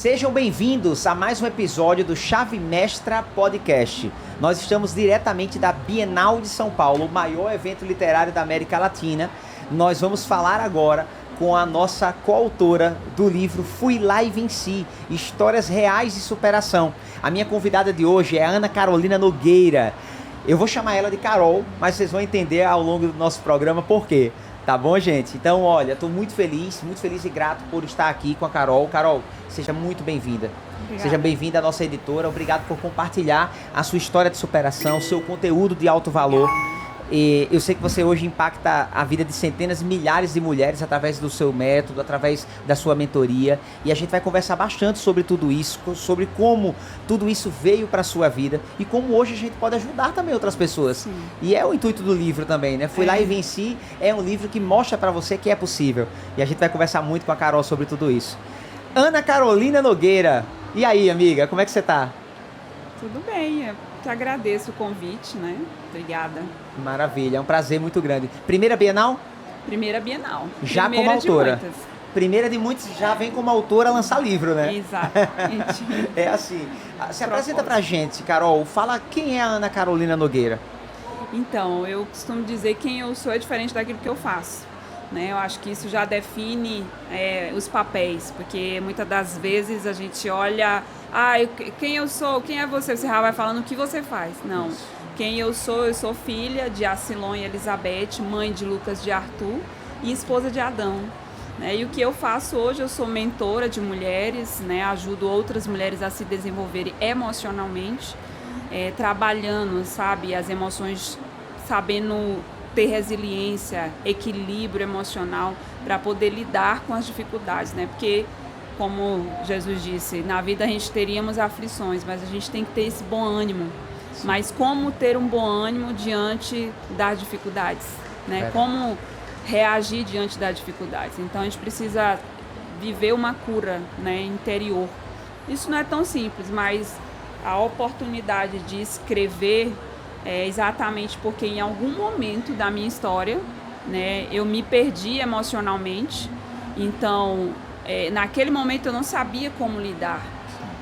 Sejam bem-vindos a mais um episódio do Chave Mestra Podcast. Nós estamos diretamente da Bienal de São Paulo, o maior evento literário da América Latina. Nós vamos falar agora com a nossa coautora do livro Fui Lá e Venci, Histórias Reais de Superação. A minha convidada de hoje é a Ana Carolina Nogueira. Eu vou chamar ela de Carol, mas vocês vão entender ao longo do nosso programa por quê. Tá bom, gente? Então, olha, estou muito feliz e grato por estar aqui com a Carol. Carol, seja muito bem-vinda. Seja bem-vinda à nossa editora. Obrigado por compartilhar a sua história de superação, o seu conteúdo de alto valor. E eu sei que você hoje impacta a vida de centenas e milhares de mulheres através do seu método, através da sua mentoria. E a gente vai conversar bastante sobre tudo isso, sobre como tudo isso veio para a sua vida e como hoje a gente pode ajudar também outras pessoas. Sim. E é o intuito do livro também, né? Fui Lá e Venci é um livro que mostra para você que é possível. E a gente vai conversar muito com a Carol sobre tudo isso. Ana Carolina Nogueira. E aí, amiga, como é que você tá? Tudo bem, eu te agradeço o convite, né? Obrigada. Maravilha, é um prazer muito grande. Primeira Bienal? Primeira Bienal. Já primeira como autora. De muitas. Primeira de muitos, já vem como autora lançar livro, né? Exatamente. É assim. Se apresenta pra gente, Carol. Fala quem é a Ana Carolina Nogueira. Então, eu costumo dizer que quem eu sou é diferente daquilo que eu faço. Né? Eu acho que isso já define os papéis, porque muitas das vezes a gente olha, quem eu sou, quem é você? Você já vai falando o que você faz. Não. Isso. Quem eu sou filha de Acilon e Elizabeth, mãe de Lucas de Arthur e esposa de Adão. Né? E o que eu faço hoje, eu sou mentora de mulheres, né? Ajudo outras mulheres a se desenvolverem emocionalmente, trabalhando, sabe, as emoções, sabendo ter resiliência, equilíbrio emocional para poder lidar com as dificuldades, né? Porque, como Jesus disse, na vida a gente teríamos aflições, mas a gente tem que ter esse bom ânimo. Sim. Mas como ter um bom ânimo diante das dificuldades, né? Como reagir diante das dificuldades. Então a gente precisa viver uma cura, né, interior. Isso não é tão simples, mas a oportunidade de escrever é exatamente porque em algum momento da minha história, né, eu me perdi emocionalmente. Então, naquele momento eu não sabia como lidar.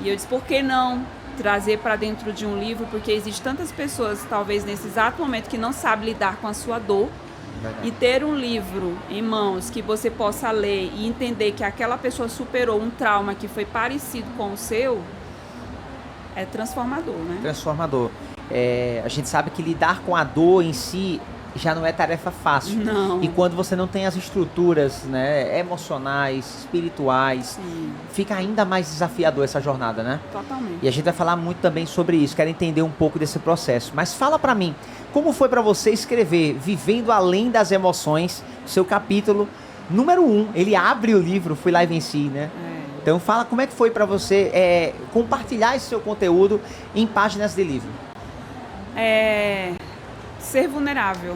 E eu disse, por que não trazer para dentro de um livro? Porque existem tantas pessoas, talvez nesse exato momento, que não sabem lidar com a sua dor. Verdade. E ter um livro em mãos que você possa ler e entender que aquela pessoa superou um trauma que foi parecido com o seu, é transformador, né? Transformador. A gente sabe que lidar com a dor em si já não é tarefa fácil. Não. E quando você não tem as estruturas, né, emocionais, espirituais, sim, fica ainda mais desafiador essa jornada, né? Totalmente. E a gente vai falar muito também sobre isso, quero entender um pouco desse processo. Mas fala pra mim, como foi pra você escrever Vivendo Além das Emoções, seu capítulo número 1, ele abre o livro Fui Lá e Venci, né? Então fala como é que foi pra você compartilhar esse seu conteúdo em páginas de livro. Ser vulnerável,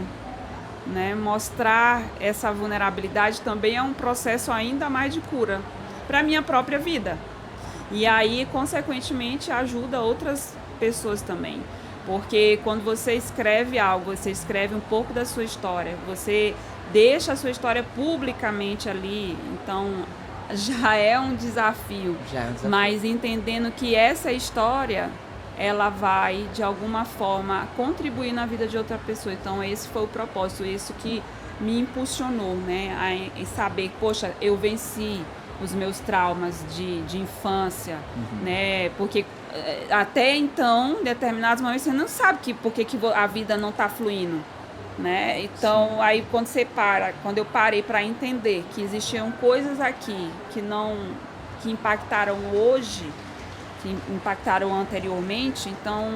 né? Mostrar essa vulnerabilidade também é um processo ainda mais de cura para a minha própria vida. E aí, consequentemente, ajuda outras pessoas também. Porque quando você escreve algo, você escreve um pouco da sua história, você deixa a sua história publicamente ali, então já é um desafio. Mas entendendo que essa história, ela vai, de alguma forma, contribuir na vida de outra pessoa. Então, esse foi o propósito, isso que me impulsionou, né? A saber, poxa, eu venci os meus traumas de infância, né? Porque até então, em determinados momentos, você não sabe por que a vida não está fluindo, né? Então, sim, aí quando eu parei para entender que existiam coisas aqui que impactaram hoje, que impactaram anteriormente, então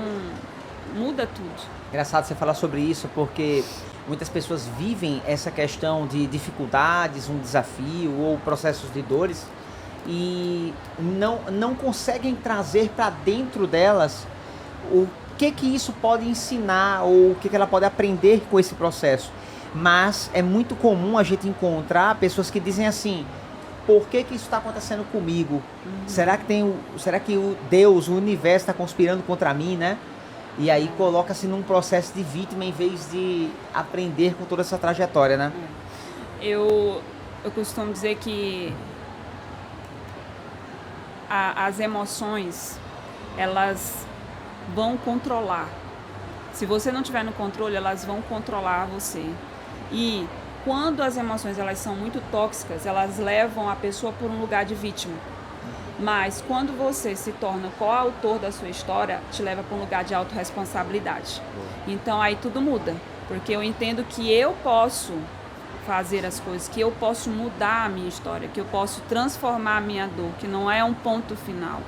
muda tudo. Engraçado você falar sobre isso, porque muitas pessoas vivem essa questão de dificuldades, um desafio ou processos de dores e não conseguem trazer para dentro delas o que isso pode ensinar ou o que ela pode aprender com esse processo. Mas é muito comum a gente encontrar pessoas que dizem assim: por que isso está acontecendo comigo? Será que o Deus, o universo está conspirando contra mim, né? E aí coloca-se num processo de vítima em vez de aprender com toda essa trajetória, né? Eu costumo dizer que as emoções, elas vão controlar. Se você não tiver no controle, elas vão controlar você. E quando as emoções elas são muito tóxicas, elas levam a pessoa por um lugar de vítima. Mas quando você se torna coautor da sua história, te leva para um lugar de autorresponsabilidade. Então aí tudo muda, porque eu entendo que eu posso fazer as coisas, que eu posso mudar a minha história, que eu posso transformar a minha dor, que não é um ponto final.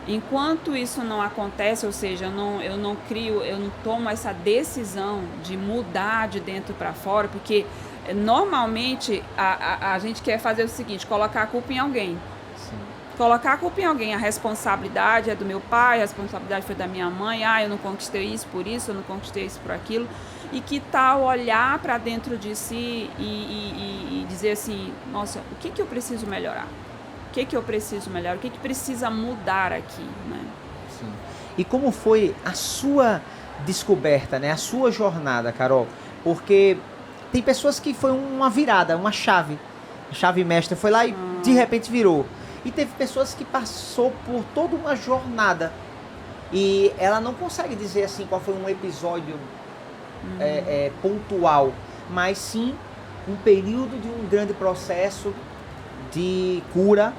Enquanto isso não acontece, ou seja, eu não tomo essa decisão de mudar de dentro para fora, porque normalmente a gente quer fazer o seguinte, colocar a culpa em alguém. Sim. Colocar a culpa em alguém, a responsabilidade é do meu pai, a responsabilidade foi da minha mãe, eu não conquistei isso por isso, eu não conquistei isso por aquilo. E que tal olhar para dentro de si e dizer assim, nossa, o que eu preciso melhorar? O que eu preciso melhorar? O que precisa mudar aqui, né? Sim. E como foi a sua descoberta, né? A sua jornada, Carol? Porque tem pessoas que foi uma virada, uma chave. A chave mestra foi lá e de repente virou. E teve pessoas que passou por toda uma jornada e ela não consegue dizer assim qual foi um episódio pontual, mas sim um período de um grande processo de cura,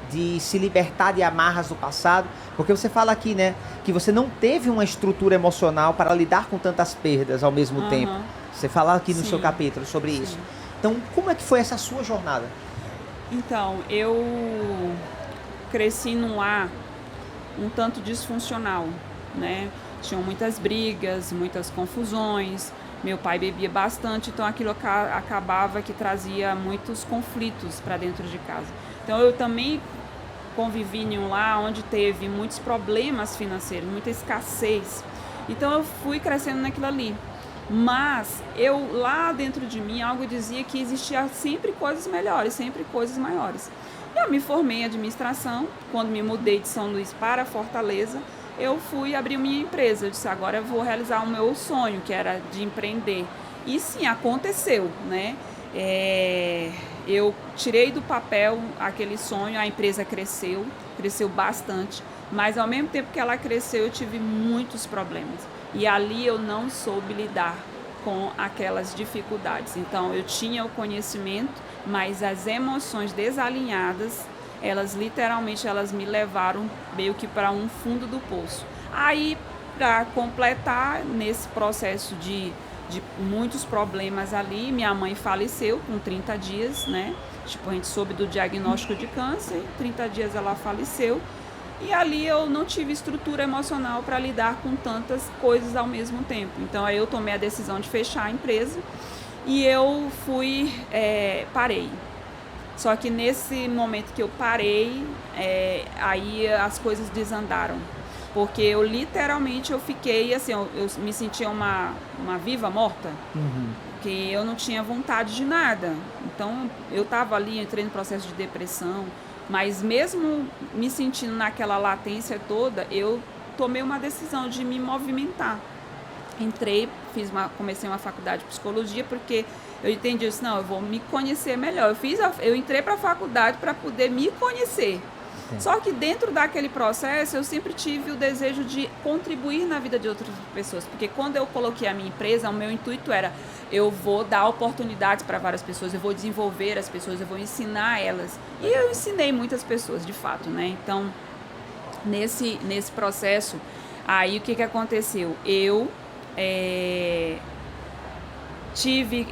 de se libertar de amarras do passado, porque você fala aqui, né, que você não teve uma estrutura emocional para lidar com tantas perdas ao mesmo tempo. Você fala aqui no seu capítulo sobre isso. Então, como é que foi essa sua jornada? Então, eu cresci num lar um tanto disfuncional, né? Tinham muitas brigas, muitas confusões. Meu pai bebia bastante, então aquilo acabava que trazia muitos conflitos para dentro de casa. Então, eu também convivi em um lar onde teve muitos problemas financeiros, muita escassez. Então, eu fui crescendo naquilo ali. Mas lá dentro de mim, algo dizia que existia sempre coisas melhores, sempre coisas maiores. Eu me formei em administração, quando me mudei de São Luís para Fortaleza, eu fui abrir minha empresa. Eu disse, agora eu vou realizar o meu sonho, que era de empreender. E sim, aconteceu, né? Eu tirei do papel aquele sonho, a empresa cresceu bastante, mas ao mesmo tempo que ela cresceu, eu tive muitos problemas. E ali eu não soube lidar com aquelas dificuldades. Então, eu tinha o conhecimento, mas as emoções desalinhadas, elas literalmente me levaram meio que para um fundo do poço. Aí, para completar, nesse processo de muitos problemas ali, minha mãe faleceu com 30 dias, né? Tipo, a gente soube do diagnóstico de câncer, em 30 dias ela faleceu. E ali eu não tive estrutura emocional para lidar com tantas coisas ao mesmo tempo. Então aí eu tomei a decisão de fechar a empresa e eu parei. Só que nesse momento que eu parei, aí as coisas desandaram. Porque eu literalmente fiquei assim, eu me sentia uma viva morta. Que eu não tinha vontade de nada. Então eu estava ali, entrei no processo de depressão. Mas mesmo me sentindo naquela latência toda, eu tomei uma decisão de me movimentar. Comecei uma faculdade de psicologia porque eu entendi isso, não, eu vou me conhecer melhor. Eu entrei para a faculdade para poder me conhecer. Sim. Só que dentro daquele processo eu sempre tive o desejo de contribuir na vida de outras pessoas, porque quando eu coloquei a minha empresa, o meu intuito era, eu vou dar oportunidades para várias pessoas, eu vou desenvolver as pessoas, eu vou ensinar elas. E eu ensinei muitas pessoas, de fato, né? Então, nesse processo, aí o que aconteceu? Eu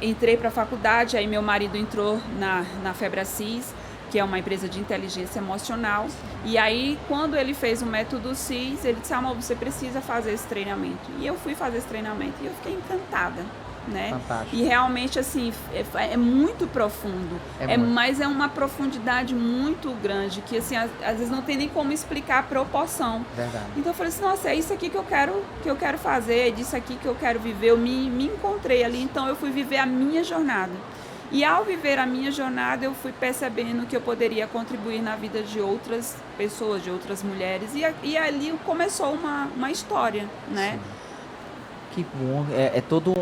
entrei para a faculdade, aí meu marido entrou na Febracis, que é uma empresa de inteligência emocional. E aí, quando ele fez o método CIS, ele disse, amor, você precisa fazer esse treinamento. E eu fui fazer esse treinamento e eu fiquei encantada, né? Fantástico. E realmente, assim, é muito profundo. Mas é uma profundidade muito grande, que, assim, às vezes não tem nem como explicar a proporção. Verdade. Então eu falei assim, nossa, é isso aqui que eu quero fazer, é disso aqui que eu quero viver. Eu me encontrei ali, então eu fui viver a minha jornada. E ao viver a minha jornada, eu fui percebendo que eu poderia contribuir na vida de outras pessoas, de outras mulheres. E ali começou uma história, né? Que bom, é todo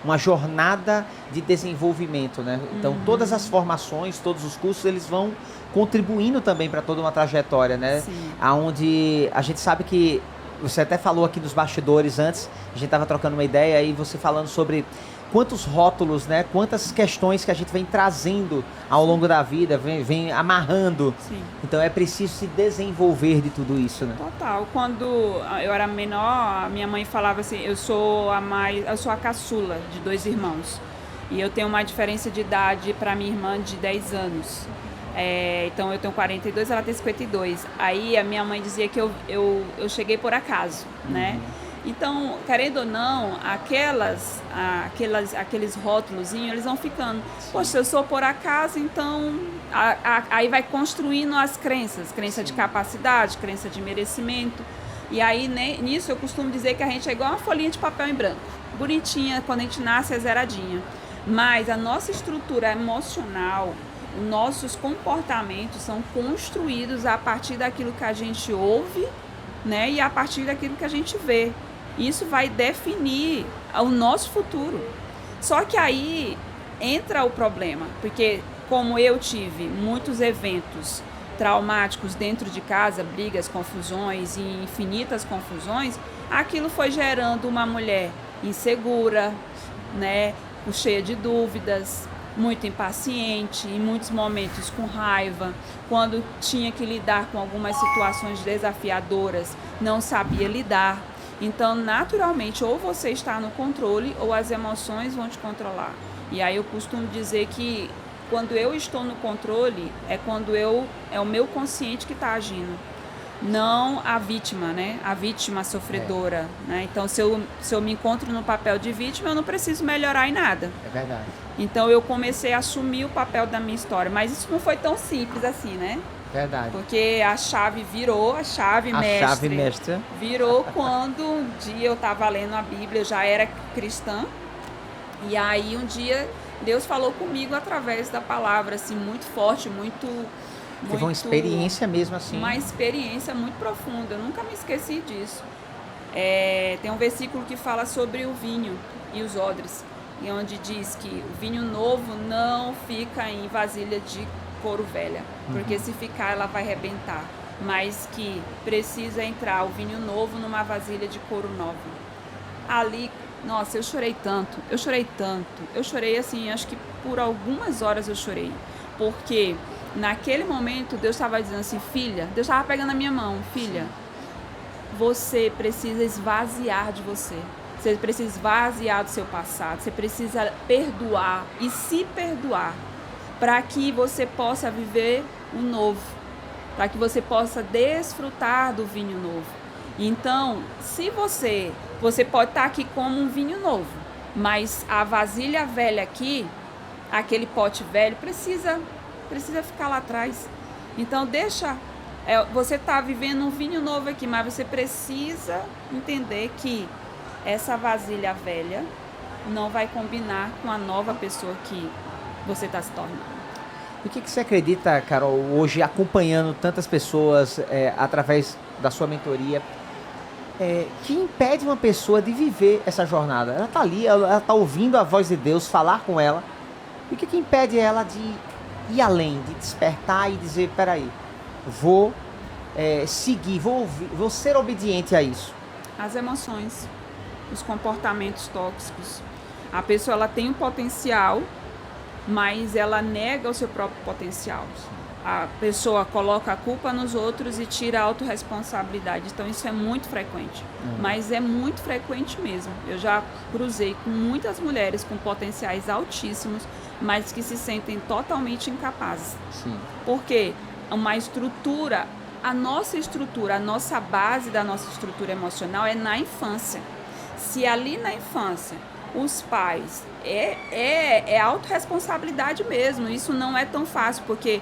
uma jornada de desenvolvimento, né? Então, todas as formações, todos os cursos, eles vão contribuindo também para toda uma trajetória, né? Sim. Aonde a gente sabe que, você até falou aqui nos bastidores antes, a gente estava trocando uma ideia aí, você falando sobre quantos rótulos, né? Quantas questões que a gente vem trazendo ao longo da vida, vem amarrando. Sim. Então é preciso se desenvolver de tudo isso, né? Total. Quando eu era menor, a minha mãe falava assim, eu sou a caçula de 2 irmãos. E eu tenho uma diferença de idade para minha irmã de 10 anos. Então eu tenho 42, ela tem 52. Aí a minha mãe dizia que eu cheguei por acaso, né? Então, querendo ou não, aqueles rótulozinhos, eles vão ficando. Poxa, eu sou por acaso, então aí vai construindo as crenças. Crença de capacidade, crença de merecimento. E aí, nisso, eu costumo dizer que a gente é igual uma folhinha de papel em branco. Bonitinha, quando a gente nasce é zeradinha. Mas a nossa estrutura emocional, nossos comportamentos são construídos a partir daquilo que a gente ouve, né? E a partir daquilo que a gente vê. Isso vai definir o nosso futuro. Só que aí entra o problema, porque como eu tive muitos eventos traumáticos dentro de casa, brigas, confusões e infinitas confusões, aquilo foi gerando uma mulher insegura, né, cheia de dúvidas, muito impaciente, em muitos momentos com raiva, quando tinha que lidar com algumas situações desafiadoras, não sabia lidar. Então, naturalmente, ou você está no controle ou as emoções vão te controlar. E aí eu costumo dizer que quando eu estou no controle é quando é o meu consciente que está agindo, não a vítima, né? A vítima sofredora, né? Então, se eu me encontro no papel de vítima, eu não preciso melhorar em nada. É verdade. Então, eu comecei a assumir o papel da minha história, mas isso não foi tão simples assim, né? Verdade. Porque a chave mestra virou quando um dia eu estava lendo a Bíblia, eu já era cristã, e aí um dia Deus falou comigo através da palavra, assim, muito forte, Teve uma experiência mesmo assim. Uma experiência muito profunda, eu nunca me esqueci disso. Tem um versículo que fala sobre o vinho e os odres, e onde diz que o vinho novo não fica em vasilha de couro velha, porque se ficar ela vai arrebentar, mas que precisa entrar o vinho novo numa vasilha de couro nova. Ali, nossa, eu chorei assim, acho que por algumas horas eu chorei, porque naquele momento Deus estava dizendo assim, filha, Deus estava pegando a minha mão, filha, você precisa esvaziar de você. Você precisa esvaziar do seu passado, você precisa perdoar e se perdoar, para que você possa viver o novo, para que você possa desfrutar do vinho novo. Então, se você pode estar aqui como um vinho novo, mas a vasilha velha aqui, aquele pote velho, precisa ficar lá atrás. Então, você está vivendo um vinho novo aqui, mas você precisa entender que essa vasilha velha não vai combinar com a nova pessoa que você está se tornando. E o que você acredita, Carol, hoje acompanhando tantas pessoas através da sua mentoria, que impede uma pessoa de viver essa jornada? Ela está ali, ela está ouvindo a voz de Deus, falar com ela. E o que impede ela de ir além, de despertar e dizer, peraí, vou seguir, vou ser obediente a isso? As emoções, os comportamentos tóxicos. A pessoa ela tem um potencial, mas ela nega o seu próprio potencial. A pessoa coloca a culpa nos outros e tira a autorresponsabilidade. Então isso é muito frequente, mas é muito frequente mesmo. Eu já cruzei com muitas mulheres com potenciais altíssimos, mas que se sentem totalmente incapazes. Sim. Porque uma estrutura, a nossa base da nossa estrutura emocional é na infância. Se ali na infância os pais é autorresponsabilidade mesmo, isso não é tão fácil, porque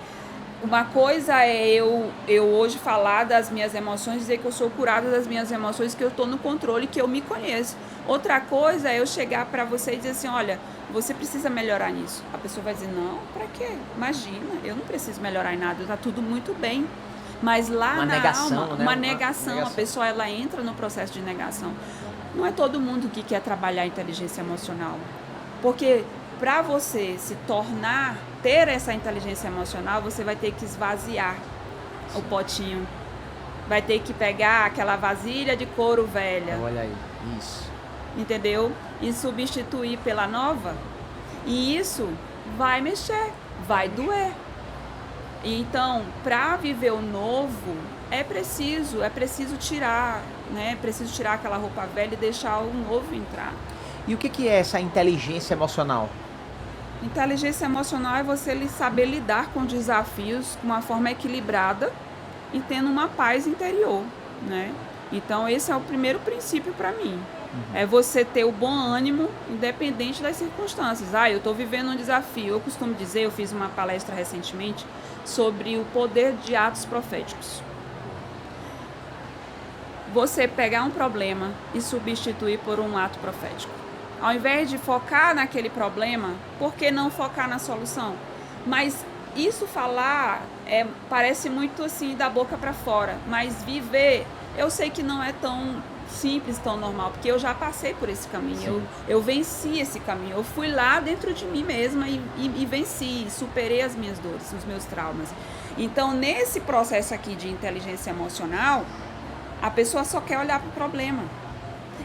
uma coisa é eu hoje falar das minhas emoções, dizer que eu sou curada das minhas emoções, que eu estou no controle, que eu me conheço. Outra coisa é eu chegar para você e dizer assim, olha, você precisa melhorar nisso. A pessoa vai dizer, não, para quê? Imagina, eu não preciso melhorar em nada, está tudo muito bem. Mas lá uma na negação, alma, né? uma negação, a pessoa ela entra no processo de negação. Não é todo mundo que quer trabalhar inteligência emocional. Porque para você se tornar, ter essa inteligência emocional, você vai ter que esvaziar o potinho. Vai ter que pegar aquela vasilha de couro velha. Olha aí, isso. Entendeu? E substituir pela nova. E isso vai mexer, vai doer. Então, para viver o novo, é preciso tirar, né? Preciso tirar aquela roupa velha e deixar o novo entrar. E o que é essa inteligência emocional? Inteligência emocional é você saber lidar com desafios de uma forma equilibrada e tendo uma paz interior, né? Então, esse é o primeiro princípio para mim. É você ter o bom ânimo, independente das circunstâncias. Eu estou vivendo um desafio. Eu costumo dizer, eu fiz uma palestra recentemente sobre o poder de atos proféticos. Você pegar um problema e substituir por um ato profético. Ao invés de focar naquele problema, por que não focar na solução? Mas isso falar parece muito assim da boca para fora, mas viver, eu sei que não é tão simples, tão normal, porque eu já passei por esse caminho, eu venci esse caminho, eu fui lá dentro de mim mesma e venci, superei as minhas dores, os meus traumas. Então, nesse processo aqui de inteligência emocional, a pessoa só quer olhar para o problema.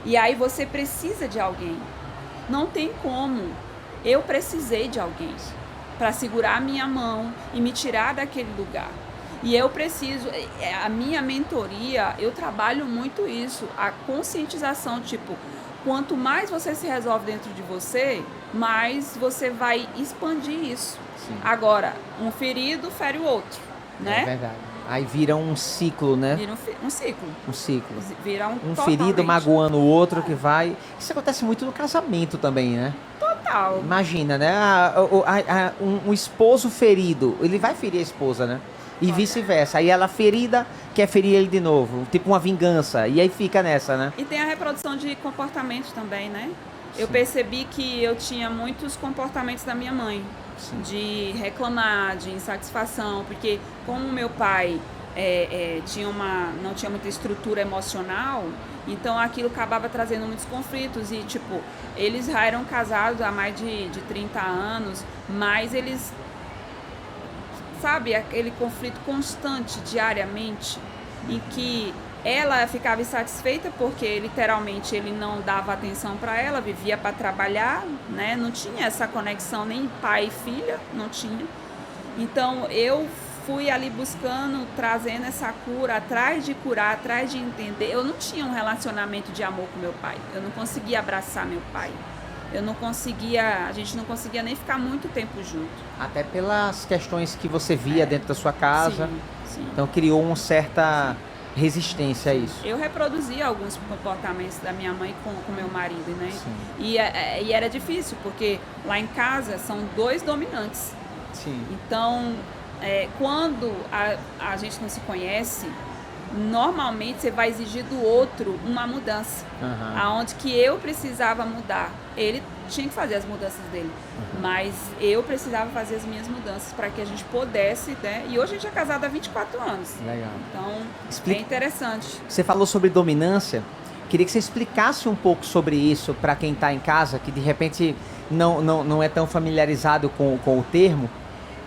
E aí você precisa de alguém. Não tem como. Eu precisei de alguém para segurar a minha mão e me tirar daquele lugar. E eu preciso, a minha mentoria, eu trabalho muito isso, a conscientização, tipo, quanto mais você se resolve dentro de você, mais você vai expandir isso. Sim. Agora, um ferido fere o outro, né? É verdade. Aí vira um ciclo, né? Vira um ciclo. Um ciclo. Vira um ferido magoando o outro que vai... Isso acontece muito no casamento também, né? Total. Imagina, né? Um esposo ferido, ele vai ferir a esposa, né? E vice-versa. Aí ela ferida quer ferir ele de novo. Tipo uma vingança. E aí fica nessa, né? E tem a reprodução de comportamentos também, né? Sim. Eu percebi que eu tinha muitos comportamentos da minha mãe. Sim. De reclamar, de insatisfação. Porque como meu pai não tinha muita estrutura emocional, então aquilo acabava trazendo muitos conflitos. E tipo, eles já eram casados há mais de 30 anos, mas eles... Sabe, aquele conflito constante, diariamente, em que ela ficava insatisfeita porque literalmente ele não dava atenção para ela, vivia para trabalhar, né? Não tinha essa conexão nem pai e filha, não tinha. Então eu fui ali buscando, trazendo essa cura, atrás de curar, atrás de entender. Eu não tinha um relacionamento de amor com meu pai, eu não conseguia abraçar meu pai. A gente não conseguia nem ficar muito tempo junto. Até pelas questões que você via dentro da sua casa. Sim, sim. Então criou uma certa resistência a isso. Eu reproduzia alguns comportamentos da minha mãe com meu marido, né? E era difícil, porque lá em casa são 2 dominantes. Sim. Então, quando a gente não se conhece, normalmente você vai exigir do outro uma mudança. Aonde que eu precisava mudar. Ele tinha que fazer as mudanças dele. Mas eu precisava fazer as minhas mudanças para que a gente pudesse, né? E hoje a gente é casado há 24 anos. Legal. Então, é interessante. Você falou sobre dominância. Queria que você explicasse um pouco sobre isso para quem está em casa, que de repente não é tão familiarizado com o termo.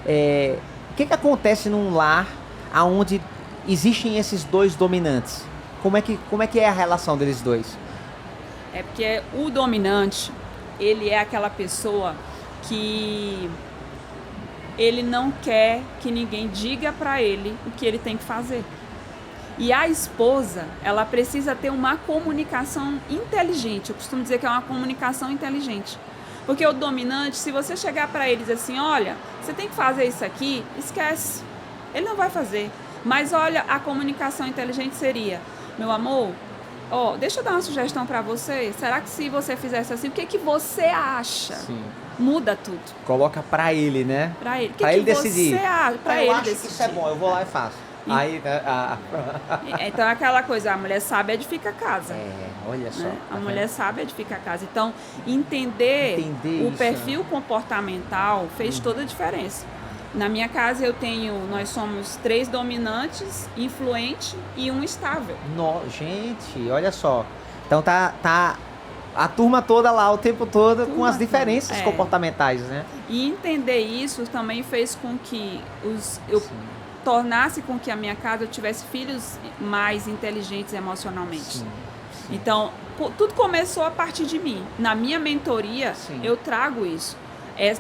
O que acontece num lar onde existem esses 2 dominantes? Como é que é a relação deles dois? É porque o dominante, ele é aquela pessoa que ele não quer que ninguém diga para ele o que ele tem que fazer. E a esposa, ela precisa ter uma comunicação inteligente. Eu costumo dizer que é uma comunicação inteligente. Porque o dominante, se você chegar para ele e dizer assim, olha, você tem que fazer isso aqui, esquece. Ele não vai fazer. Mas olha, a comunicação inteligente seria, meu amor, deixa eu dar uma sugestão para você. Será que se você fizesse assim, o que você acha? Sim. Muda tudo. Coloca para ele, né? Para ele. Para ele decidir. Você acha? Para ele decidir. Que isso é bom, eu vou lá e faço. Aí, então, aquela coisa, a mulher sábia edifica a casa. Olha só. Né? A mulher sábia edifica a casa. Então, entender o perfil comportamental fez toda a diferença. Na minha casa nós somos 3 dominantes, influente e um estável. Gente, olha só. Então tá a turma toda lá o tempo todo com as diferenças comportamentais, né? E entender isso também fez com que eu tornasse com que a minha casa eu tivesse filhos mais inteligentes emocionalmente. Sim. Então, tudo começou a partir de mim. Na minha mentoria, eu trago isso.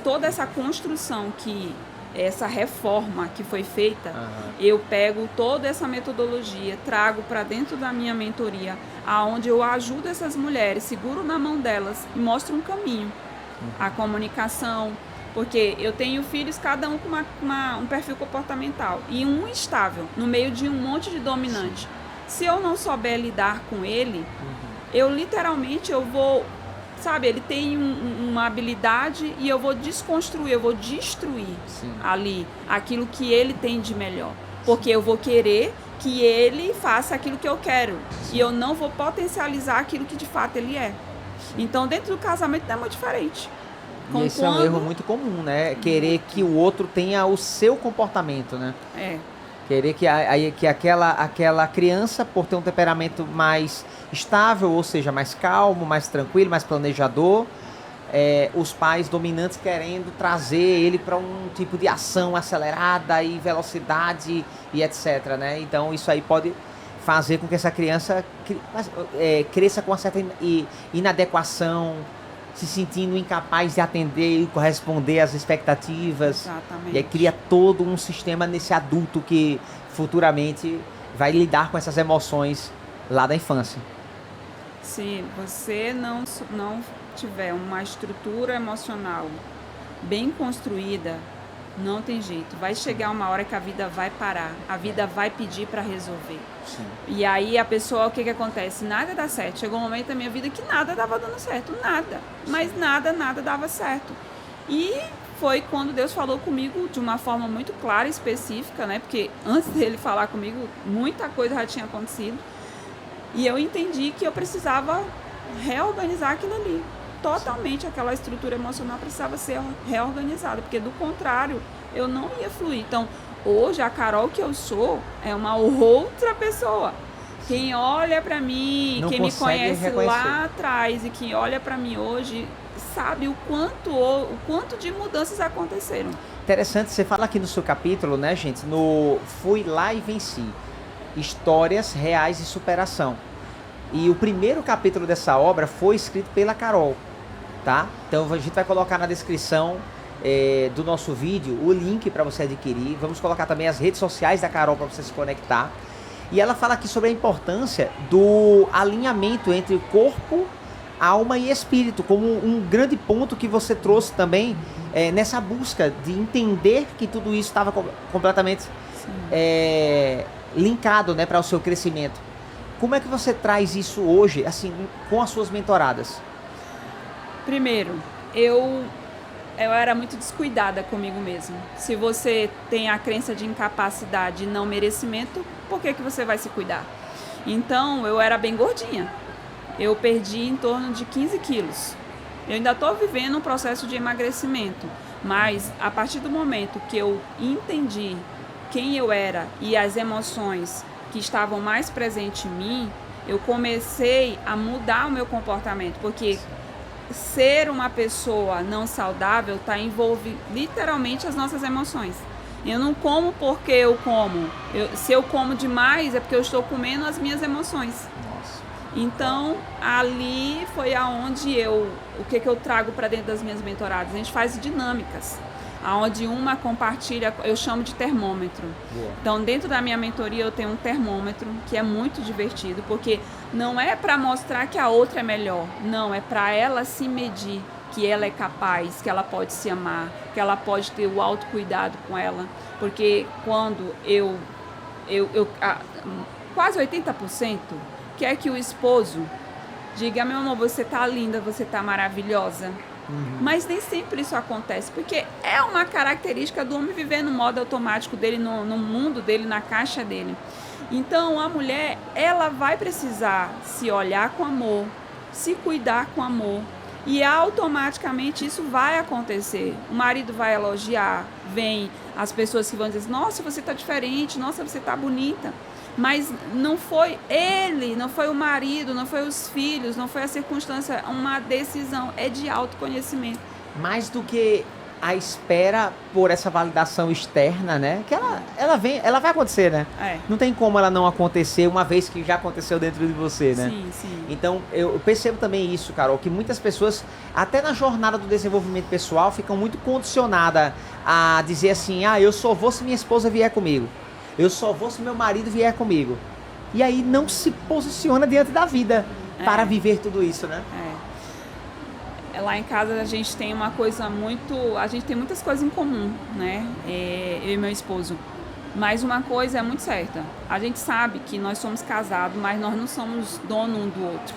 Toda essa construção essa reforma que foi feita, eu pego toda essa metodologia, trago para dentro da minha mentoria, aonde eu ajudo essas mulheres, seguro na mão delas e mostro um caminho. A comunicação, porque eu tenho filhos, cada um com um perfil comportamental, e um instável, no meio de um monte de dominante. Sim. Se eu não souber lidar com ele, eu literalmente vou... Sabe, ele tem uma habilidade e eu vou desconstruir, eu vou destruir ali aquilo que ele tem de melhor. Porque eu vou querer que ele faça aquilo que eu quero. E eu não vou potencializar aquilo que de fato ele é. Então, dentro do casamento não é muito diferente. E esse é um erro muito comum, né? Querer que o outro tenha o seu comportamento, né? Querer que aquela criança, por ter um temperamento mais estável, ou seja, mais calmo, mais tranquilo, mais planejador, os pais dominantes querendo trazer ele para um tipo de ação acelerada e velocidade e etc, né? Então isso aí pode fazer com que essa criança cresça com uma certa inadequação, se sentindo incapaz de atender e corresponder às expectativas. Exatamente. E aí cria todo um sistema nesse adulto que futuramente vai lidar com essas emoções lá da infância. Se você não tiver uma estrutura emocional bem construída, não tem jeito. Vai chegar uma hora que a vida vai parar, a vida vai pedir para resolver. Sim. E aí a pessoa, o que acontece? Nada dá certo. Chegou um momento da minha vida que nada dava dando certo, nada. Mas nada dava certo. E foi quando Deus falou comigo de uma forma muito clara e específica, né? Porque antes dele falar comigo, muita coisa já tinha acontecido. E eu entendi que eu precisava reorganizar aquilo ali. Totalmente aquela estrutura emocional precisava ser reorganizada, porque do contrário, eu não ia fluir. Então, hoje, a Carol que eu sou é uma outra pessoa. Quem olha pra mim, quem me conhece lá atrás e quem olha pra mim hoje, sabe o quanto de mudanças aconteceram. Interessante, você fala aqui no seu capítulo, né, gente, no Fui Lá e Venci, Histórias Reais de Superação. E o primeiro capítulo dessa obra foi escrito pela Carol, tá? Então a gente vai colocar na descrição do nosso vídeo o link para você adquirir. Vamos colocar também as redes sociais da Carol para você se conectar. E ela fala aqui sobre a importância do alinhamento entre corpo, alma e espírito, como um grande ponto que você trouxe também nessa busca de entender que tudo isso estava completamente linkado, né, para o seu crescimento. Como é que você traz isso hoje, assim, com as suas mentoradas? Primeiro, eu era muito descuidada comigo mesma. Se você tem a crença de incapacidade e não merecimento, por que você vai se cuidar? Então, eu era bem gordinha. Eu perdi em torno de 15 quilos. Eu ainda estou vivendo um processo de emagrecimento, mas a partir do momento que eu entendi quem eu era e as emoções que estavam mais presentes em mim, eu comecei a mudar o meu comportamento, porque ser uma pessoa não saudável envolve literalmente as nossas emoções. Eu não como porque eu como. Se eu como demais é porque eu estou comendo as minhas emoções. Nossa. Então, ali foi aonde o que eu trago para dentro das minhas mentoradas. A gente faz dinâmicas, onde uma compartilha, eu chamo de termômetro. Boa. Então, dentro da minha mentoria, eu tenho um termômetro que é muito divertido, porque não é para mostrar que a outra é melhor, não, é para ela se medir, que ela é capaz, que ela pode se amar, que ela pode ter o autocuidado com ela, porque quando quase 80% quer que o esposo diga: meu amor, você tá linda, você tá maravilhosa. Mas nem sempre isso acontece, porque é uma característica do homem viver no modo automático dele, no mundo dele, na caixa dele. Então, a mulher, ela vai precisar se olhar com amor, se cuidar com amor, e automaticamente isso vai acontecer. O marido vai elogiar, vem as pessoas que vão dizer: nossa, você está diferente, nossa, você está bonita. Mas não foi ele, não foi o marido, não foi os filhos, não foi a circunstância, uma decisão, é de autoconhecimento. Mais do que a espera por essa validação externa, né? Que ela vai acontecer, né? É. Não tem como ela não acontecer uma vez que já aconteceu dentro de você, né? Sim, sim. Então, eu percebo também isso, Carol, que muitas pessoas, até na jornada do desenvolvimento pessoal, ficam muito condicionadas a dizer assim, eu só vou se minha esposa vier comigo. Eu só vou se meu marido vier comigo. E aí não se posiciona diante da vida para viver tudo isso, né? Lá em casa a gente tem uma coisa muito... A gente tem muitas coisas em comum, né? Eu e meu esposo. Mas uma coisa é muito certa. A gente sabe que nós somos casados, mas nós não somos dono um do outro.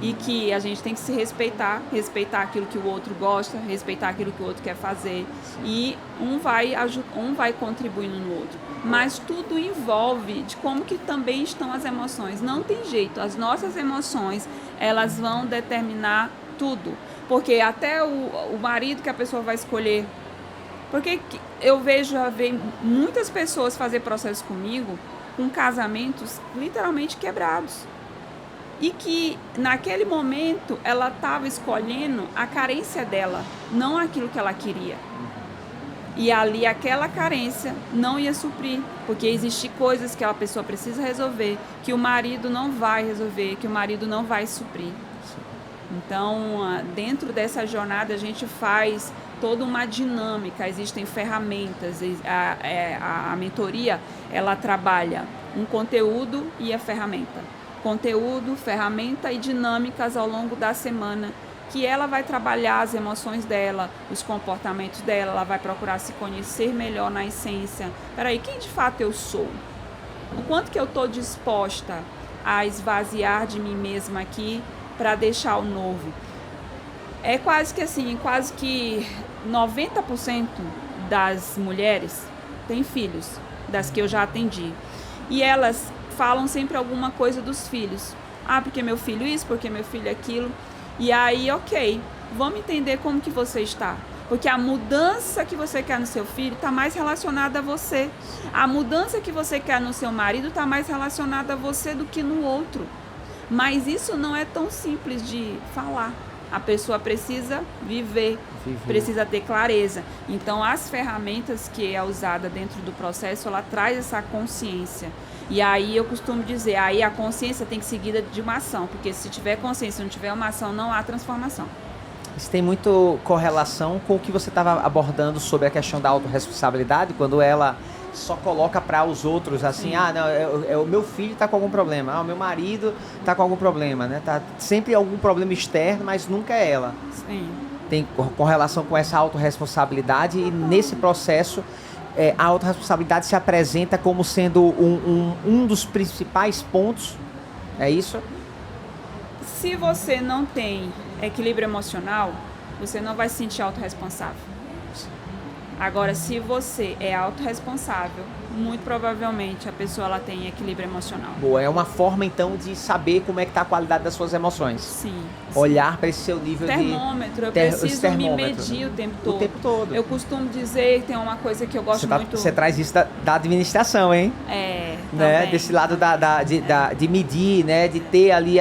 E que a gente tem que se respeitar, respeitar aquilo que o outro gosta, respeitar aquilo que o outro quer fazer. E um vai contribuindo no outro. Mas tudo envolve de como que também estão as emoções. Não tem jeito. As nossas emoções, elas vão determinar tudo. Porque até o marido que a pessoa vai escolher. Porque eu vejo muitas pessoas fazer processos comigo com casamentos literalmente quebrados. E que naquele momento ela estava escolhendo a carência dela, não aquilo que ela queria. E ali aquela carência não ia suprir, porque existem coisas que a pessoa precisa resolver, que o marido não vai resolver, que o marido não vai suprir. Então, dentro dessa jornada, a gente faz toda uma dinâmica, existem ferramentas, a mentoria, ela trabalha um conteúdo e a ferramenta. Conteúdo, ferramenta e dinâmicas ao longo da semana, que ela vai trabalhar as emoções dela, os comportamentos dela, ela vai procurar se conhecer melhor na essência. Peraí, quem de fato eu sou? O quanto que eu estou disposta a esvaziar de mim mesma aqui para deixar o novo? É quase que 90% das mulheres têm filhos, das que eu já atendi. E elas falam sempre alguma coisa dos filhos. Porque meu filho isso, porque meu filho aquilo. E aí, ok, vamos entender como que você está. Porque a mudança que você quer no seu filho está mais relacionada a você. A mudança que você quer no seu marido está mais relacionada a você do que no outro. Mas isso não é tão simples de falar. A pessoa precisa viver, precisa ter clareza. Então, as ferramentas que é usada dentro do processo, ela traz essa consciência. E aí eu costumo dizer, aí a consciência tem que ser seguida de uma ação, porque se tiver consciência e não tiver uma ação, não há transformação. Isso tem muito correlação com o que você estava abordando sobre a questão da autorresponsabilidade, quando ela só coloca para os outros assim, não, o meu filho está com algum problema, o meu marido está com algum problema, né? Tá sempre algum problema externo, mas nunca é ela. Sim. Tem correlação com essa autorresponsabilidade e nesse processo a autorresponsabilidade se apresenta como sendo um dos principais pontos, é isso? Se você não tem equilíbrio emocional, você não vai se sentir autorresponsável. Agora, se você é autorresponsável, muito provavelmente a pessoa ela tem equilíbrio emocional. Boa, é uma forma então de saber como é que está a qualidade das suas emoções. Sim. Olhar para esse seu nível termômetro, eu preciso me medir o tempo todo. O tempo todo. Eu costumo dizer, tem uma coisa que eu gosto muito... Você traz isso da administração, hein? Né? Desse lado de medir, né? De ter ali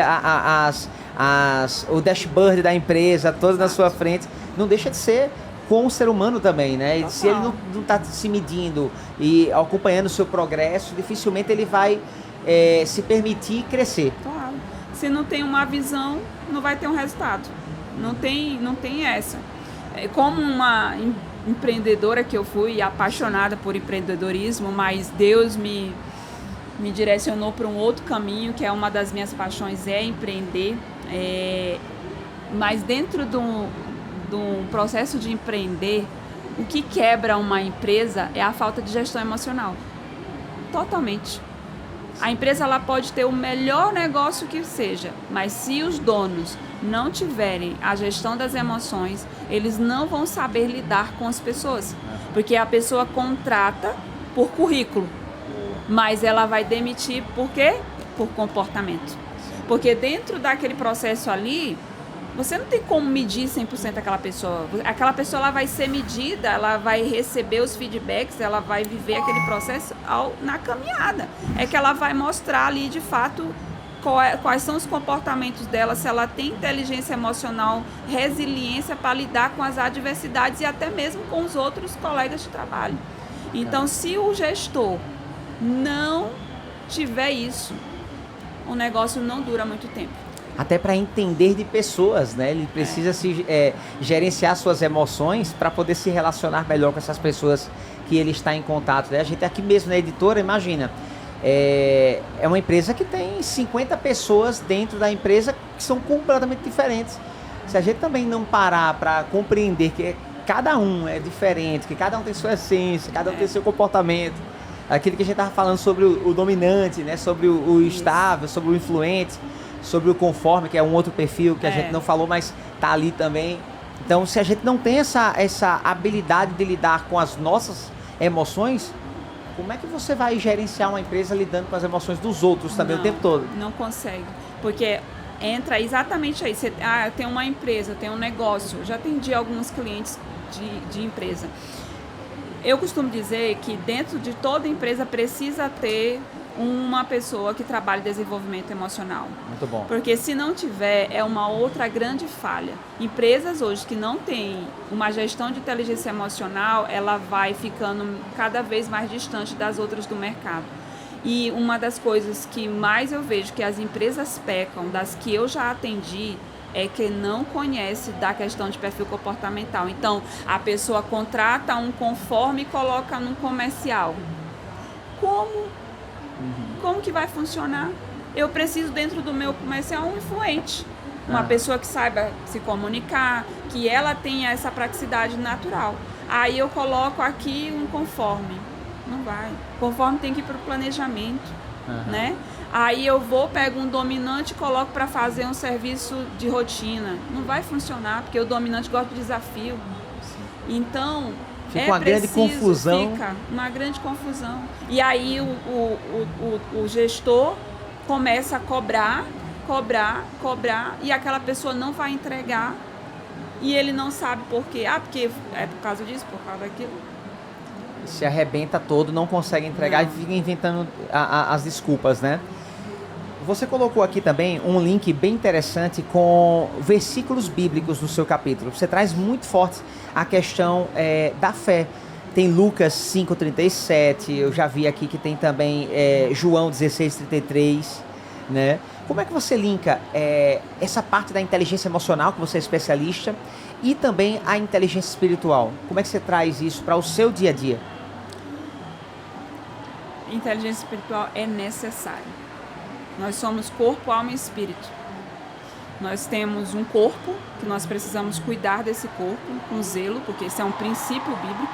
o dashboard da empresa todo na sua frente. Não deixa de ser com o ser humano também, né? Total. Se ele não está se medindo e acompanhando o seu progresso, dificilmente ele vai se permitir crescer. Claro. Se não tem uma visão, não vai ter um resultado. Não tem essa. Como uma empreendedora que eu fui, apaixonada por empreendedorismo, mas Deus me direcionou para um outro caminho, que é uma das minhas paixões, é empreender. Mas dentro de um processo de empreender, o que quebra uma empresa é a falta de gestão emocional. Totalmente. A empresa ela pode ter o melhor negócio que seja, mas se os donos não tiverem a gestão das emoções, eles não vão saber lidar com as pessoas. Porque a pessoa contrata por currículo, mas ela vai demitir por quê? Por comportamento. Porque dentro daquele processo ali, Você não tem como medir 100% aquela pessoa. Aquela pessoa ela vai ser medida, ela vai receber os feedbacks, ela vai viver aquele processo na caminhada. É que ela vai mostrar ali, de fato, quais são os comportamentos dela, se ela tem inteligência emocional, resiliência para lidar com as adversidades e até mesmo com os outros colegas de trabalho. Então, se o gestor não tiver isso, o negócio não dura muito tempo. Até para entender de pessoas, né? Ele precisa gerenciar suas emoções para poder se relacionar melhor com essas pessoas que ele está em contato. Né? A gente aqui mesmo na editora, imagina, é uma empresa que tem 50 pessoas dentro da empresa que são completamente diferentes. Se a gente também não parar para compreender que cada um é diferente, que cada um tem sua essência, cada um tem seu comportamento, aquilo que a gente estava falando sobre o dominante, né? Sobre o estável, sobre o influente, sobre o conforme, que é um outro perfil que a gente não falou, mas tá ali também. Então, se a gente não tem essa habilidade de lidar com as nossas emoções, como é que você vai gerenciar uma empresa lidando com as emoções dos outros também o tempo todo? Não consegue, porque entra exatamente aí. Eu tenho uma empresa, eu tenho um negócio, eu já atendi alguns clientes de empresa. Eu costumo dizer que dentro de toda empresa precisa ter uma pessoa que trabalhe desenvolvimento emocional. Muito bom. Porque se não tiver, é uma outra grande falha. Empresas hoje que não têm uma gestão de inteligência emocional, ela vai ficando cada vez mais distante das outras do mercado. E uma das coisas que mais eu vejo que as empresas pecam, das que eu já atendi, é que não conhece da questão de perfil comportamental. Então, a pessoa contrata um conforme e coloca num comercial. Como que vai funcionar? Eu preciso dentro do meu comercial um influente. Uma pessoa que saiba se comunicar, que ela tenha essa praticidade natural. Aí eu coloco aqui um conforme. Não vai. Conforme tem que ir para o planejamento, né? Aí eu pego um dominante e coloco para fazer um serviço de rotina. Não vai funcionar, porque o dominante gosta de desafio. Então, fica uma grande confusão. Fica uma grande confusão. E aí o gestor começa a cobrar, e aquela pessoa não vai entregar, e ele não sabe por quê. Porque é por causa disso, por causa daquilo. Se arrebenta todo, não consegue entregar e fica inventando as desculpas, né? Você colocou aqui também um link bem interessante com versículos bíblicos no seu capítulo. Você traz muito forte a questão da fé. Tem Lucas 5,37, eu já vi aqui que tem também João 16,33, né? Como é que você linka essa parte da inteligência emocional, que você é especialista, e também a inteligência espiritual? Como é que você traz isso para o seu dia a dia? Inteligência espiritual é necessária. Nós somos corpo, alma e espírito. Nós temos um corpo, que nós precisamos cuidar desse corpo com zelo, porque esse é um princípio bíblico,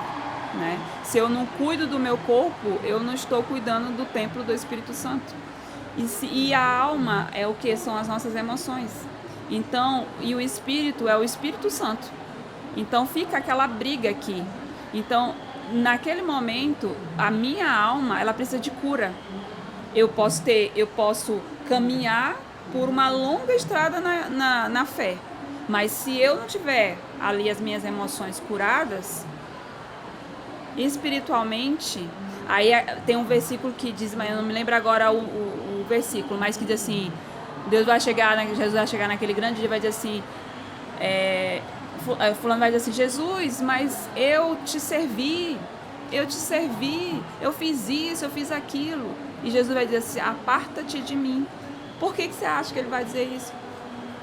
né? Se eu não cuido do meu corpo, eu não estou cuidando do templo do Espírito Santo. E a alma é o que? São as nossas emoções. Então, e o espírito é o Espírito Santo. Então fica aquela briga aqui. Então, naquele momento, a minha alma, ela precisa de cura. Eu posso caminhar por uma longa estrada na fé, mas se eu não tiver ali as minhas emoções curadas, espiritualmente, aí tem um versículo que diz, mas eu não me lembro agora o versículo, mas que diz assim, Jesus vai chegar naquele grande dia e vai dizer assim, fulano vai dizer assim, Jesus, mas eu te servi, eu fiz isso, eu fiz aquilo. E Jesus vai dizer assim, aparta-te de mim. Por que você acha que ele vai dizer isso?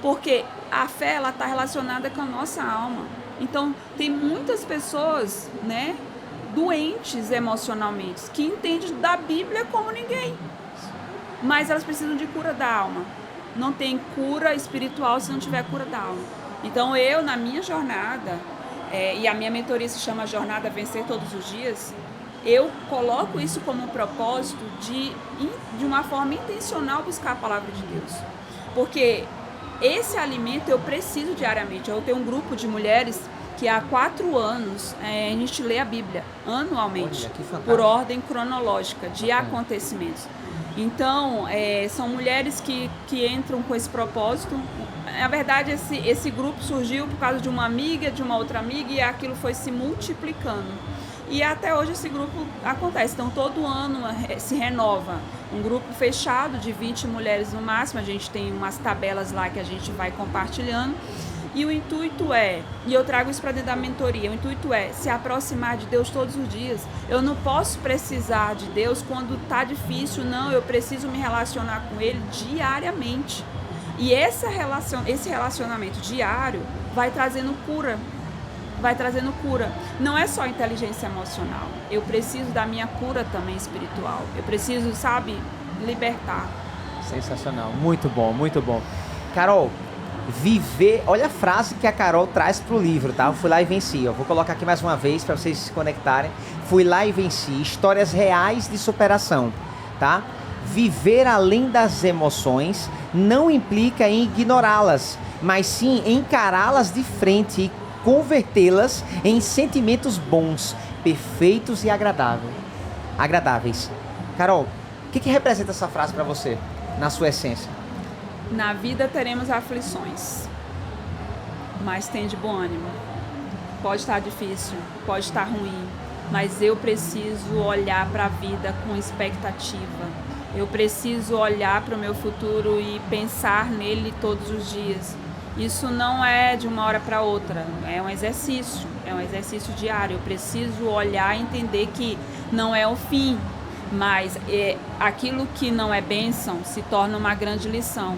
Porque a fé, ela está relacionada com a nossa alma. Então, tem muitas pessoas, né, doentes emocionalmente, que entendem da Bíblia como ninguém. Mas elas precisam de cura da alma. Não tem cura espiritual se não tiver cura da alma. Então, eu, na minha jornada, e a minha mentoria se chama Jornada Vencer Todos os Dias, eu coloco isso como um propósito de uma forma intencional buscar a palavra de Deus. Porque esse alimento eu preciso diariamente. Eu tenho um grupo de mulheres que há 4 anos a gente lê a Bíblia anualmente, por ordem cronológica de acontecimentos. Então, são mulheres que entram com esse propósito. Na verdade, esse grupo surgiu por causa de uma amiga, de uma outra amiga, e aquilo foi se multiplicando. E até hoje esse grupo acontece. Então, todo ano se renova. Um grupo fechado de 20 mulheres no máximo. A gente tem umas tabelas lá que a gente vai compartilhando. E o intuito é, e eu trago isso para dentro da mentoria, o intuito é se aproximar de Deus todos os dias. Eu não posso precisar de Deus quando está difícil, não. Eu preciso me relacionar com Ele diariamente. E esse relacionamento diário vai trazendo cura. Vai trazendo cura. Não é só inteligência emocional. Eu preciso da minha cura também espiritual. Eu preciso, sabe, libertar. Sensacional. Muito bom, muito bom. Carol, viver... Olha a frase que a Carol traz pro livro, tá? Eu fui lá e venci. Eu vou colocar aqui mais uma vez para vocês se conectarem. Fui lá e venci. Histórias reais de superação, tá? Viver além das emoções não implica em ignorá-las, mas sim encará-las de frente e convertê-las em sentimentos bons, perfeitos e agradáveis. Carol, o que representa essa frase para você, na sua essência? Na vida teremos aflições, mas tem de bom ânimo. Pode estar difícil, pode estar ruim, mas eu preciso olhar para a vida com expectativa. Eu preciso olhar para o meu futuro e pensar nele todos os dias. Isso não é de uma hora para outra, é um exercício diário. Eu preciso olhar e entender que não é o fim, mas aquilo que não é bênção se torna uma grande lição,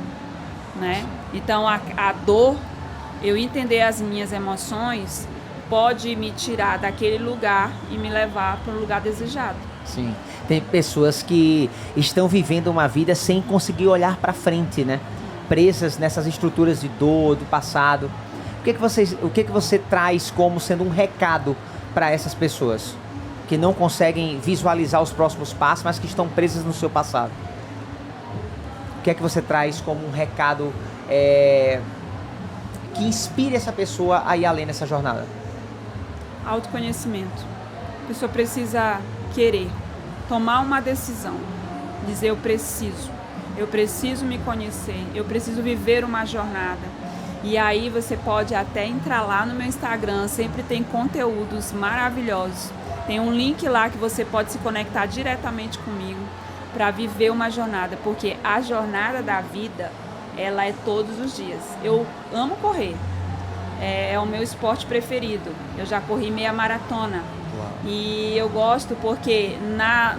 né? Então a dor, eu entender as minhas emoções, pode me tirar daquele lugar e me levar para um lugar desejado. Sim, tem pessoas que estão vivendo uma vida sem conseguir olhar para frente, né? Presas nessas estruturas de dor, do passado. O que você traz como sendo um recado para essas pessoas que não conseguem visualizar os próximos passos, mas que estão presas no seu passado? O que você traz como um recado que inspire essa pessoa a ir além nessa jornada? Autoconhecimento. A pessoa precisa querer, tomar uma decisão, dizer eu preciso me conhecer, eu preciso viver uma jornada. E aí você pode até entrar lá no meu Instagram, sempre tem conteúdos maravilhosos. Tem um link lá que você pode se conectar diretamente comigo para viver uma jornada, porque a jornada da vida, ela é todos os dias. Eu amo correr, é o meu esporte preferido. Eu já corri meia maratona. Uau. E eu gosto porque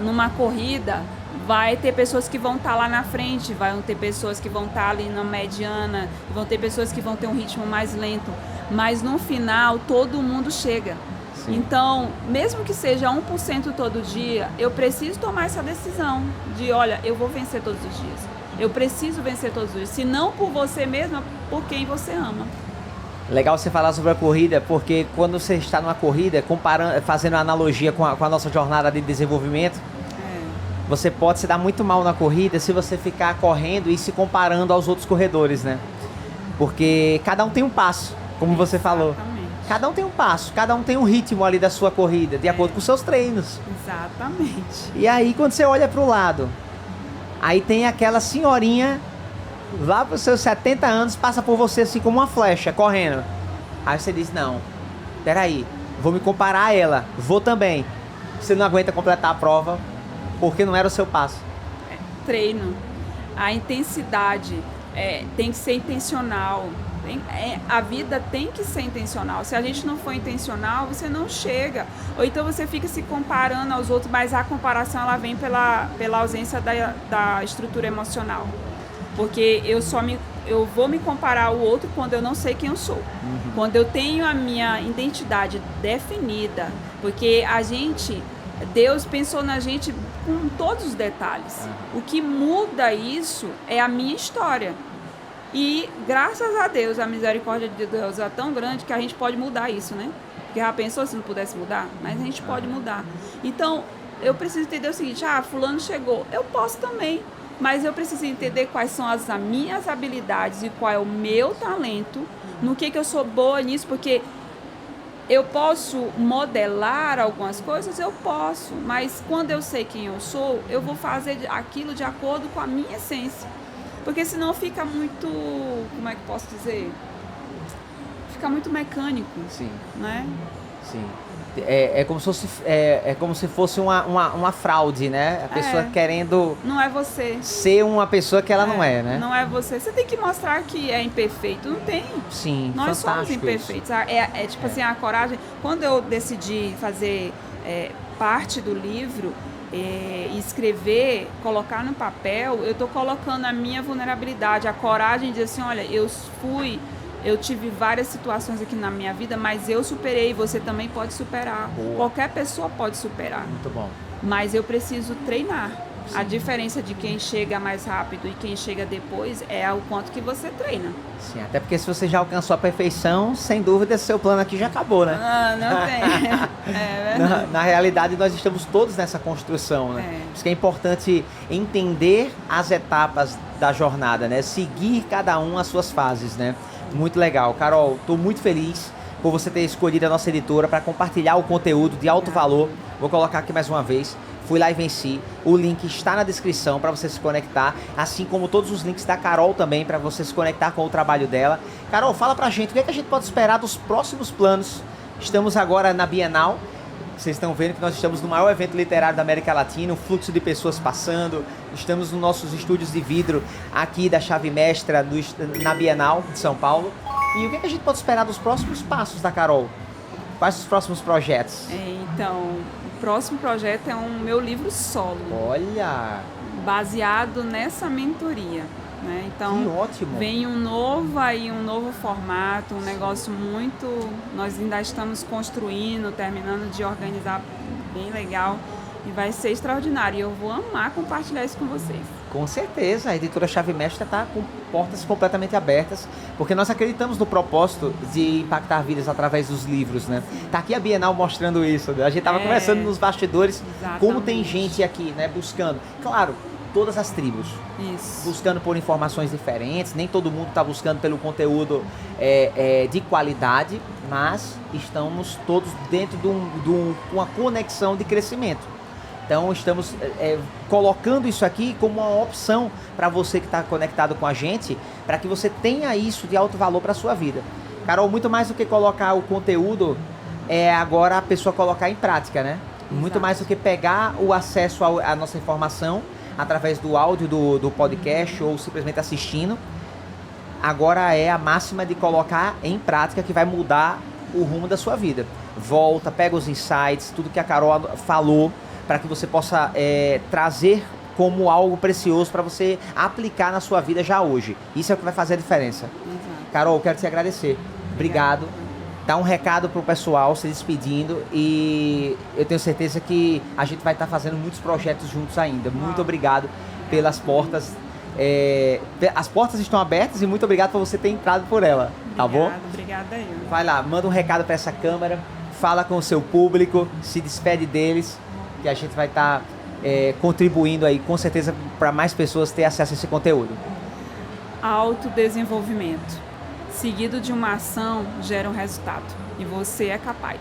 numa corrida vai ter pessoas que vão estar lá na frente, vão ter pessoas que vão estar ali na mediana, vão ter pessoas que vão ter um ritmo mais lento, mas no final todo mundo chega. Sim. Então, mesmo que seja 1% todo dia, eu preciso tomar essa decisão de, olha, eu vou vencer todos os dias. Eu preciso vencer todos os dias, se não por você mesma, por quem você ama. Legal você falar sobre a corrida, porque quando você está numa corrida, fazendo analogia com a nossa jornada de desenvolvimento, você pode se dar muito mal na corrida se você ficar correndo e se comparando aos outros corredores, né? Porque cada um tem um passo, como você falou. Cada um tem um passo, cada um tem um ritmo ali da sua corrida, de acordo com os seus treinos. Exatamente. E aí, quando você olha para o lado, aí tem aquela senhorinha, lá para os seus 70 anos, passa por você assim como uma flecha, correndo. Aí você diz, não, peraí, vou me comparar a ela, vou também. Você não aguenta completar a prova, porque não era o seu passo. Treino, a intensidade tem que ser intencional. A vida tem que ser intencional. Se a gente não for intencional, você não chega. Ou então você fica se comparando aos outros, mas a comparação ela vem pela ausência da estrutura emocional. Porque eu vou me comparar ao outro quando eu não sei quem eu sou. Uhum. Quando eu tenho a minha identidade definida, porque Deus pensou na gente com todos os detalhes. O que muda isso é a minha história. E graças a Deus, a misericórdia de Deus é tão grande que a gente pode mudar isso, né? Porque já pensou se não pudesse mudar? Mas a gente pode mudar. Então, eu preciso entender o seguinte, fulano chegou, eu posso também. Mas eu preciso entender quais são as minhas habilidades e qual é o meu talento, no que eu sou boa nisso, porque eu posso modelar algumas coisas, eu posso, mas quando eu sei quem eu sou, eu vou fazer aquilo de acordo com a minha essência. Porque senão fica muito, como é que posso dizer? Fica muito mecânico, Sim. né? Sim. É como se fosse uma fraude, né? A pessoa querendo Não é você. ser uma pessoa que ela não é, né? Não é você. Você tem que mostrar que é imperfeito. Não tem. Sim, Nós somos fantástico imperfeitos. isso. Tipo assim, a coragem. Quando eu decidi fazer parte do livro e escrever, colocar no papel, eu estou colocando a minha vulnerabilidade, a coragem de dizer assim, olha, eu tive várias situações aqui na minha vida, mas eu superei, você também pode superar. Boa. Qualquer pessoa pode superar. Muito bom. Mas eu preciso treinar. Sim. A diferença de quem chega mais rápido e quem chega depois é o quanto que você treina. Sim, até porque se você já alcançou a perfeição, sem dúvida seu plano aqui já acabou, né? Não tem. É verdade. Na realidade, nós estamos todos nessa construção, né? Por isso que é importante entender as etapas da jornada, né? Seguir cada um as suas fases, né? Muito legal. Carol, estou muito feliz por você ter escolhido a nossa editora para compartilhar o conteúdo de alto valor. Vou colocar aqui mais uma vez. Fui lá e venci. O link está na descrição para você se conectar, assim como todos os links da Carol também para você se conectar com o trabalho dela. Carol, fala pra gente, o que é que a gente pode esperar dos próximos planos? Estamos agora na Bienal. Vocês estão vendo que nós estamos no maior evento literário da América Latina, um fluxo de pessoas passando. Estamos nos nossos estúdios de vidro aqui da Chave Mestra na Bienal de São Paulo. E o que é que a gente pode esperar dos próximos passos da Carol? Quais os próximos projetos? Então, o próximo projeto é um meu livro solo. Olha! Baseado nessa mentoria. Né? Então, que ótimo. Vem um novo formato, um negócio muito... Nós ainda estamos construindo, terminando de organizar bem legal e vai ser extraordinário. E eu vou amar compartilhar isso com vocês. Com certeza, a editora Chave Mestra está com portas completamente abertas, porque nós acreditamos no propósito de impactar vidas através dos livros, né? Tá aqui a Bienal mostrando isso, né? A gente estava conversando nos bastidores, exatamente. Como tem gente aqui, né, buscando. Claro, todas as tribos. Isso. Buscando por informações diferentes, nem todo mundo está buscando pelo conteúdo de qualidade, mas estamos todos dentro de uma conexão de crescimento. Então estamos colocando isso aqui como uma opção para você que está conectado com a gente, para que você tenha isso de alto valor para a sua vida. Carol, muito mais do que colocar o conteúdo, agora a pessoa colocar em prática, né? Exato. Muito mais do que pegar o acesso à nossa informação através do áudio do podcast ou simplesmente assistindo. Agora é a máxima de colocar em prática que vai mudar o rumo da sua vida. Volta, pega os insights, tudo que a Carol falou, para que você possa trazer como algo precioso para você aplicar na sua vida já hoje. Isso é o que vai fazer a diferença. Exato. Carol, quero te agradecer. Obrigado. Dá um recado pro pessoal se despedindo e eu tenho certeza que a gente vai estar fazendo muitos projetos juntos ainda. Muito obrigado pelas portas. As portas estão abertas e muito obrigado por você ter entrado por ela, tá bom? Obrigada aí. Vai lá, manda um recado para essa câmera, fala com o seu público, se despede deles, que a gente vai estar contribuindo aí com certeza para mais pessoas ter acesso a esse conteúdo. Autodesenvolvimento seguido de uma ação gera um resultado e você é capaz.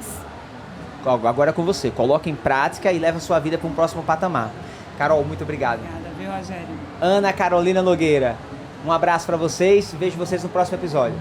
Agora é com você, coloca em prática e leva a sua vida para um próximo patamar. Carol, muito obrigado. Obrigada, viu, Rogério? Ana Carolina Nogueira, um abraço para vocês, vejo vocês no próximo episódio.